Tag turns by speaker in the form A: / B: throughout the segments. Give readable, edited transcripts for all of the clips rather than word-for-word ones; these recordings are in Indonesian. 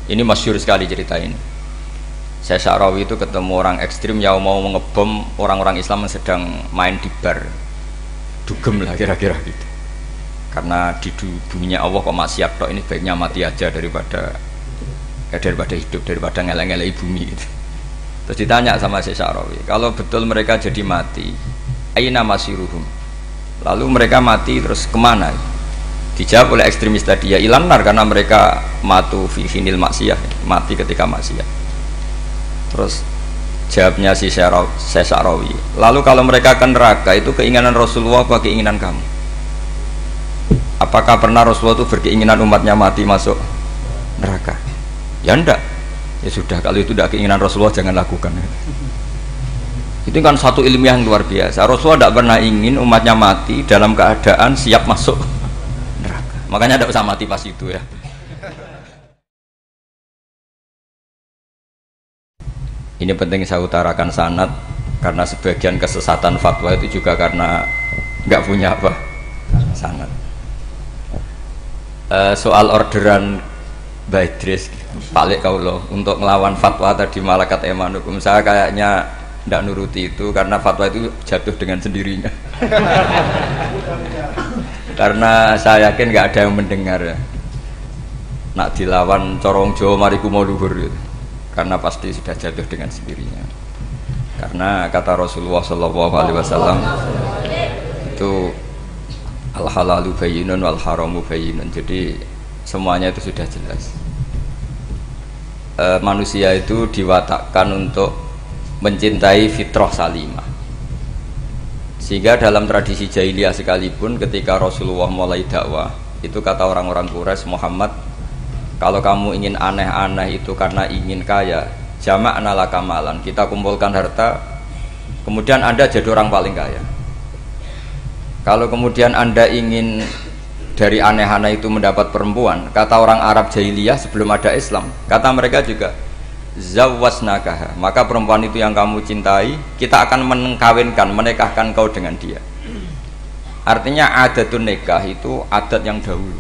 A: Ini masyhur sekali cerita ini. Saya Sya'rawi itu ketemu orang ekstrim yang mau ngebom orang-orang Islam yang sedang main di bar. Dugem lah kira-kira gitu. Karena di buminya Allah kok maksiat tok, ini baiknya mati aja daripada hidup, daripada ngeleng-ngeleng bumi gitu. Terus ditanya sama Syekh Sya'rawi, kalau betul mereka jadi mati, aina masiruhum? Lalu mereka mati terus kemana? Dijawab oleh ekstremis tadi, ya ilan nar, karena mereka matu fi hinil maksiyah, mati ketika maksiat. Terus jawabnya si Syekh Sya'rawi, lalu kalau mereka ke neraka itu keinginan Rasulullah apa keinginan kamu? Apakah pernah Rasulullah itu berkeinginan umatnya mati masuk neraka? Ya enggak. Ya sudah, kalau itu tidak keinginan Rasulullah jangan lakukan. Itu kan satu ilmiah yang luar biasa. Rasulullah tidak pernah ingin umatnya mati dalam keadaan siap masuk neraka. Makanya tidak usah mati pas itu ya. Ini penting saya utarakan sanad, karena sebagian kesesatan fatwa itu juga karena nggak punya apa sanad. Soal orderan Mbah Idris Pak Kaulo untuk melawan fatwa tadi Malakat Emanukum, saya kayaknya tidak nuruti itu, karena fatwa itu jatuh dengan sendirinya. Karena saya yakin nggak ada yang mendengar ya. Nak dilawan corong Jawa mariku mau luhur gitu. Karena pasti sudah jatuh dengan sendirinya. Karena kata Rasulullah SAW itu al halalu bayyinun wal haramu bayyinun. Jadi semuanya itu sudah jelas. Manusia itu diwatakkan untuk mencintai fitrah salimah. Sehingga dalam tradisi jahiliyah sekalipun ketika Rasulullah mulai dakwah, itu kata orang-orang Quraisy, Muhammad, kalau kamu ingin aneh-aneh itu karena ingin kaya, jama'na laka malan, kita kumpulkan harta, kemudian Anda jadi orang paling kaya. Kalau kemudian Anda ingin dari aneh-aneh itu mendapat perempuan, kata orang Arab jahiliyah sebelum ada Islam, kata mereka juga zawwasnakaha, maka perempuan itu yang kamu cintai, kita akan mengkawinkan, menikahkan kau dengan dia. Artinya adatun nikah itu adat yang dahulu,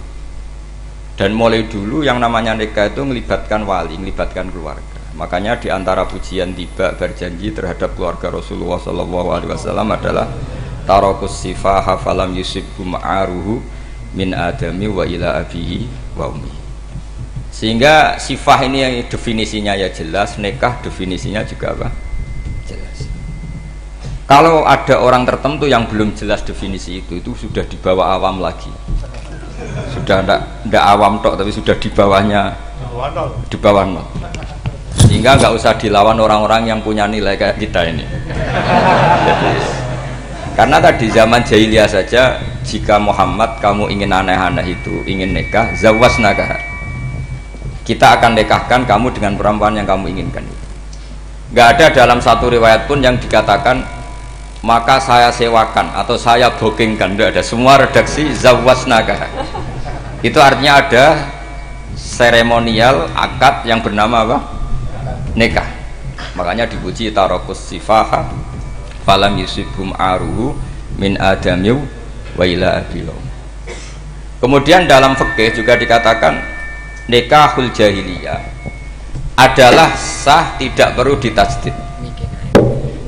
A: dan mulai dulu yang namanya nikah itu melibatkan wali, melibatkan keluarga. Makanya diantara pujian tiba berjanji terhadap keluarga Rasulullah SAW adalah tarakus sifaha falam yusibhu ma'aruhu min adami wa ila abihi wa ummi. Sehingga sifah ini yang definisinya ya jelas, nikah definisinya juga apa? Jelas. Kalau ada orang tertentu yang belum jelas definisi itu sudah di bawah awam lagi. Sudah tidak awam tok, tapi sudah di bawahnya, di bawah nol. Sehingga nggak usah dilawan orang-orang yang punya nilai kayak kita ini. Karena tadi zaman jahiliyah saja, jika Muhammad kamu ingin aneh-aneh itu, ingin nikah, zawwasnaka, kita akan nikahkan kamu dengan perempuan yang kamu inginkan. Nggak ada dalam satu riwayat pun yang dikatakan maka saya sewakan atau saya bookingkan, tidak ada. Semua redaksi zawwasnaka. Itu artinya ada seremonial akad yang bernama apa? Nikah. Makanya dipuji tarakus sifaha falam yusibhum aruhu min adamiu wa ila abilau. Kemudian dalam fikih juga dikatakan nikahul jahiliyah adalah sah, tidak perlu ditajdid.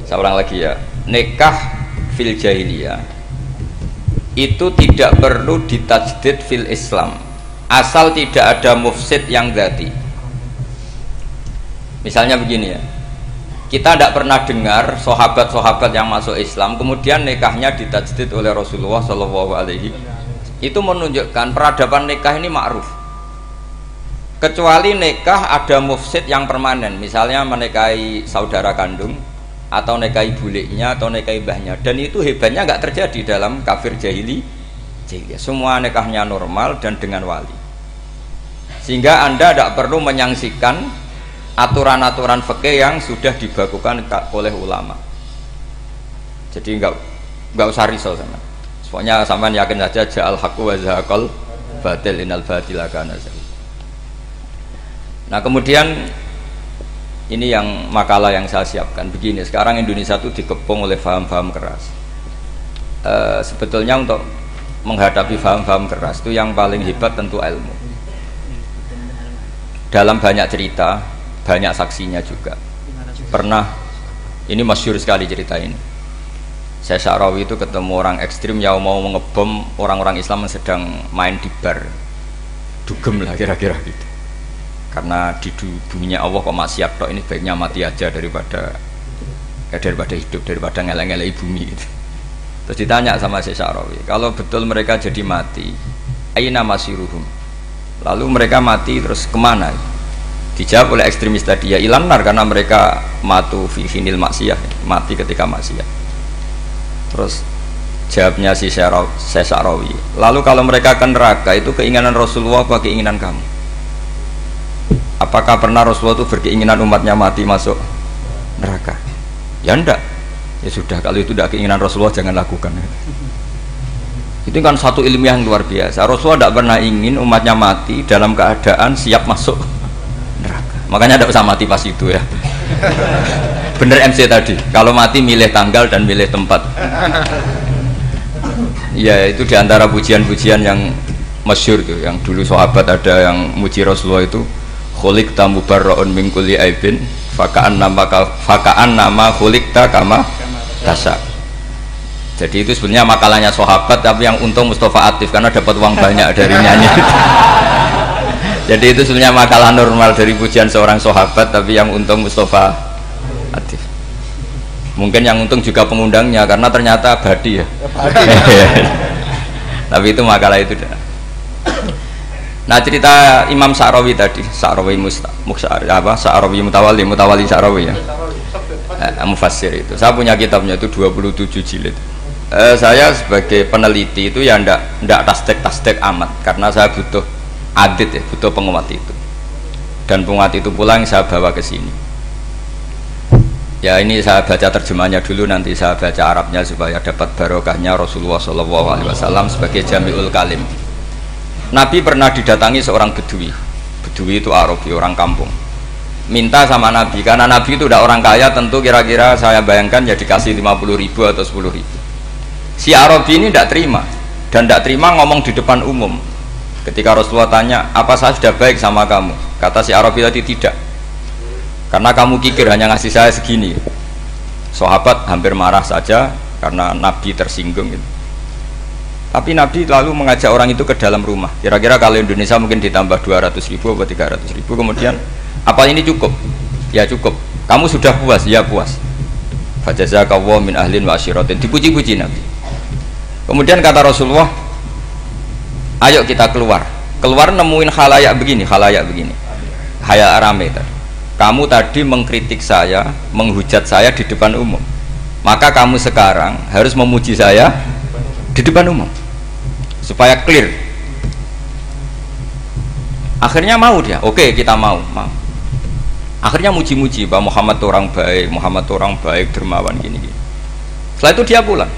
A: Saya ulang lagi ya, nikah fil jahiliyah itu tidak perlu ditajdid fil Islam asal tidak ada mufsid yang dzati. Misalnya begini ya, kita tidak pernah dengar sahabat-sahabat yang masuk Islam kemudian nikahnya ditajdid oleh Rasulullah SAW. Itu menunjukkan peradaban nikah ini ma'ruf. Kecuali nikah ada mufsid yang permanen, misalnya menikahi saudara kandung atau nikahi buliknya atau nikahi mbahnya, dan itu hebatnya nggak terjadi dalam kafir jahiliyah. Semua nikahnya normal dan dengan wali, sehingga Anda tidak perlu menyaksikan aturan-aturan fikih yang sudah dibakukan oleh ulama. Jadi nggak usah risau sama. Pokoknya sampean yakin saja ja'al haqqu wa zahaqal batil innal batila kana zahuqa. Nah kemudian ini yang makalah yang saya siapkan begini. Sekarang Indonesia itu dikepung oleh paham-paham keras. Sebetulnya untuk menghadapi paham-paham keras itu yang paling hebat tentu ilmu. dalam banyak cerita, banyak saksinya juga. Pernah, ini masyhur sekali cerita ini. Saya Syarawi itu ketemu orang ekstrim yang mau ngebom orang-orang Islam yang sedang main di bar, dugem lah kira-kira gitu. Karena di dunia Allah kok maksiat tok, ini baiknya mati aja daripada hidup, daripada ngeleng-ngeleng bumi gitu. Terus ditanya sama Syekh Syarawi, kalau betul mereka jadi mati, aina masiruhum, lalu mereka mati terus kemana? Dijawab oleh ekstremis tadi, ya ilanar, karena mereka matu fi hinil maksiyah, mati ketika maksiat. Terus jawabnya si Syekh Syarawi, lalu kalau mereka ke neraka itu keinginan Rasulullah apa keinginan kamu? Apakah pernah Rasulullah itu berkeinginan umatnya mati masuk neraka? Ya enggak. Ya sudah, kalau itu tidak keinginan Rasulullah jangan lakukan. Itu kan satu ilmiah yang luar biasa. Rasulullah tidak pernah ingin umatnya mati dalam keadaan siap masuk neraka. Makanya tidak usah mati pas itu ya. Bener MC tadi, kalau mati milih tanggal dan milih tempat. Ya itu diantara pujian-pujian yang masyhur tuh, yang dulu sahabat ada yang muji Rasulullah itu, khuliqta mubarra'un min kulli aibin faka'an nama khuliqta kama tasya. Jadi itu sebenarnya makalahnya sahabat, tapi yang untung Mustafa Atif karena dapat uang banyak dari nyanyi. Jadi itu sebenarnya makalah normal dari pujian seorang sahabat, tapi yang untung Mustafa Atif. Mungkin yang untung juga pengundangnya karena ternyata badi ya. Tapi itu makalah itu dah. Nah cerita Imam Syarawi tadi, Syarawi Syarawi Mutawali Syarawi ya, mufassir itu. Saya punya kitabnya itu 27 jilid. Saya sebagai peneliti itu ya ndak tasdek amat, karena saya butuh adit ya, butuh penguat itu. Dan penguat itu pula yang saya bawa ke sini. Ya ini saya baca terjemahnya dulu, nanti saya baca Arabnya supaya dapat barokahnya Rasulullah SAW sebagai Jami'ul Kalim. Nabi pernah didatangi seorang bedui. Bedui itu Arabi, orang kampung. Minta sama Nabi, karena Nabi itu udah orang kaya, tentu kira-kira saya bayangkan ya dikasih 50.000 atau 10.000. Si Arabi ini tidak terima, dan tidak terima ngomong di depan umum. Ketika Rasulullah tanya, apa saya sudah baik sama kamu? Kata si Arabi tadi, tidak, karena kamu kikir hanya ngasih saya segini. Sahabat hampir marah saja karena Nabi tersinggung gitu. Tapi Nabi lalu mengajak orang itu ke dalam rumah. Kira-kira kalau Indonesia mungkin ditambah 200.000 atau 300.000. Kemudian, apa ini cukup? Ya cukup. Kamu sudah puas? Ya puas. Fajazakallahu min ahlin wa asyiratin. Dipuji-puji Nabi. Kemudian kata Rasulullah, ayo kita keluar. Keluar nemuin khalayak begini. Khalayak rame tadi. Kamu tadi mengkritik saya, menghujat saya di depan umum. Maka kamu sekarang harus memuji saya di depan umum supaya clear. Akhirnya mau dia, oke kita mau. Akhirnya muji-muji bahwa Muhammad orang baik, dermawan gini. Setelah itu dia pulang.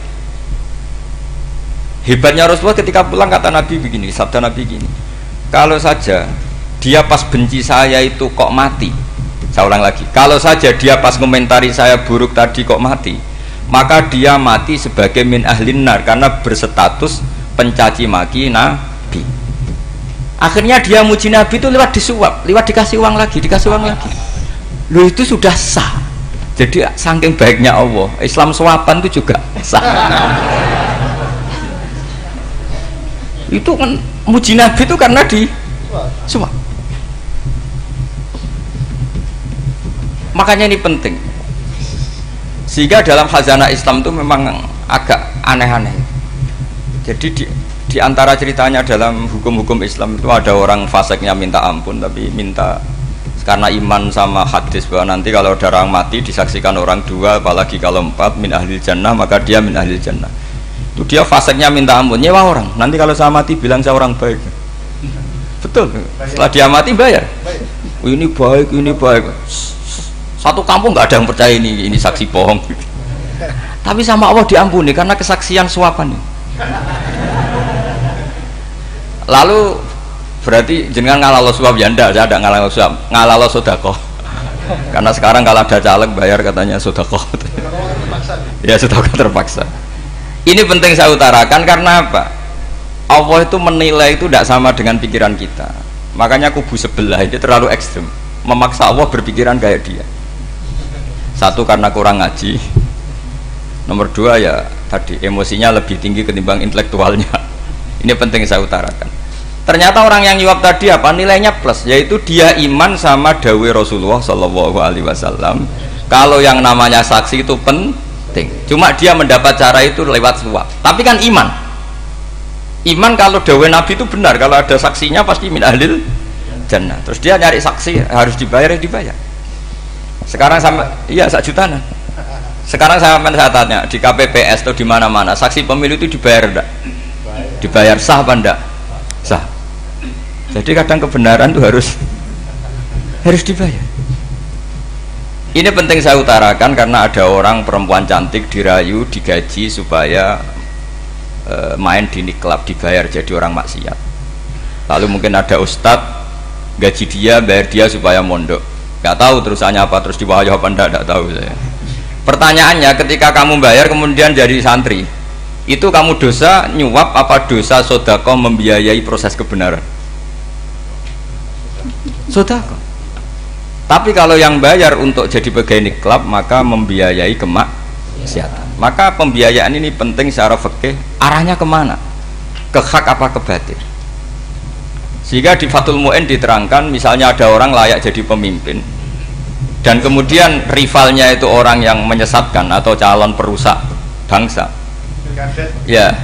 A: Hebatnya Rasulullah ketika pulang kata Nabi begini, sabda Nabi gini, kalau saja dia pas benci saya itu kok mati. Saya ulang lagi, kalau saja dia pas komentari saya buruk tadi kok mati, maka dia mati sebagai min ahlin nar, karena berstatus pencaci maki Nabi. Akhirnya dia muji Nabi itu lewat disuap, lewat dikasih uang lagi. Loh itu sudah sah. Jadi saking baiknya Allah, Islam suapan itu juga sah. Itu kan muji Nabi itu karena di suap. Makanya ini penting. Sehingga dalam khazanah Islam itu memang agak aneh-aneh. Jadi di antara ceritanya dalam hukum-hukum Islam itu ada orang fasiknya minta ampun, tapi minta karena iman sama hadis bahwa nanti kalau ada orang mati disaksikan orang dua, apalagi kalau 4 min ahlil jannah, maka dia min ahlil jannah. Itu dia fasiknya minta ampun, nyewa orang. Nanti kalau saya mati bilang saya orang baik. Betul. Setelah dia mati bayar. Ini baik. Satu kampung nggak ada yang percaya ini saksi bohong. Tapi sama Allah diampuni karena kesaksian suapan. Lalu berarti jenengan ngalalo suap ya ndak, saya ada ngalalo suap, ngalalo sedekah. Karena sekarang kalau ada caleg bayar katanya sedekah. Ya sedekah terpaksa. Ini penting saya utarakan karena apa? Allah itu menilai itu tidak sama dengan pikiran kita. Makanya kubu sebelah ini terlalu ekstrim, memaksa Allah berpikiran kayak dia. Satu karena kurang ngaji, nomor dua ya tadi emosinya lebih tinggi ketimbang intelektualnya. Ini penting saya utarakan. Ternyata orang yang nyuap tadi apa nilainya plus, yaitu dia iman sama dawuh Rasulullah Shallallahu Alaihi Wasallam. Kalau yang namanya saksi itu penting, cuma dia mendapat cara itu lewat suap. Tapi kan iman. Iman kalau dawuh Nabi itu benar, kalau ada saksinya pasti min ahlil jannah. Terus dia nyari saksi harus dibayar, ya dibayar. Sekarang sama iya 1 juta. Sekarang saya tanya di KPPS atau di mana-mana saksi pemilu itu dibayar enggak? Dibayar sah apa enggak? Sah. Jadi kadang kebenaran itu harus dibayar. Ini penting saya utarakan karena ada orang perempuan cantik dirayu, digaji supaya main di klub, dibayar jadi orang maksiat. Lalu mungkin ada ustadz gaji dia, bayar dia supaya mondok. Gak tahu terusannya apa, terus dibayar apa enggak tahu saya. Pertanyaannya, ketika kamu bayar kemudian jadi santri, itu kamu dosa nyuap apa dosa sodako membiayai proses kebenaran? Sodako. Tapi kalau yang bayar untuk jadi pegawai klub maka membiayai kemaksiatan. Maka pembiayaan ini penting secara fikih, arahnya kemana? Ke hak apa ke batil? Sehingga di Fathul Mu'in diterangkan, misalnya ada orang layak jadi pemimpin dan kemudian rivalnya itu orang yang menyesatkan atau calon perusak bangsa, ya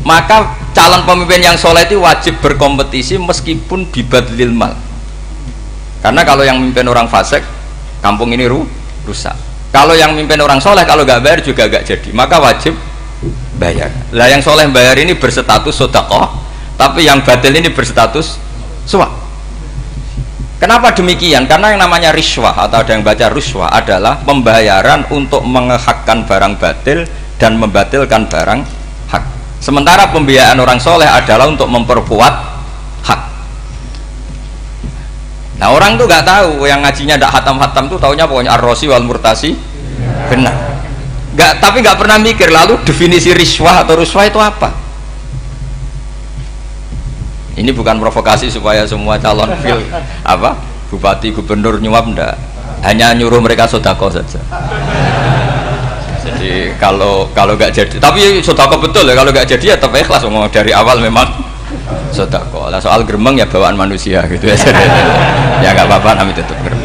A: maka calon pemimpin yang soleh itu wajib berkompetisi meskipun bibadlil mal. Karena kalau yang memimpin orang fasik, kampung ini rusak. Kalau yang memimpin orang soleh, kalau nggak bayar juga nggak jadi, maka wajib bayar. Lah yang soleh bayar ini berstatus sedekah, tapi yang batil ini berstatus suap. Kenapa demikian? Karena yang namanya riswah atau ada yang baca ruswah adalah pembayaran untuk mengehakkan barang batil dan membatilkan barang hak. Sementara pembiayaan orang soleh adalah untuk memperkuat hak. Nah orang tuh nggak tahu, yang ngajinya tidak hatam-hatam tuh taunya pokoknya ar-rosi wal murtasi benar. Tapi nggak pernah mikir lalu definisi riswah atau ruswah itu apa. Ini bukan provokasi supaya semua calon bupati gubernur nyuap, ndak, hanya nyuruh mereka sodako saja. Jadi kalau nggak jadi, tapi sodako betul ya, kalau nggak jadi ya tetap ikhlas, ngomong dari awal memang sodako. Lah soal gremeng ya bawaan manusia gitu ya. Ya nggak apa-apa, kami tetap gremeng.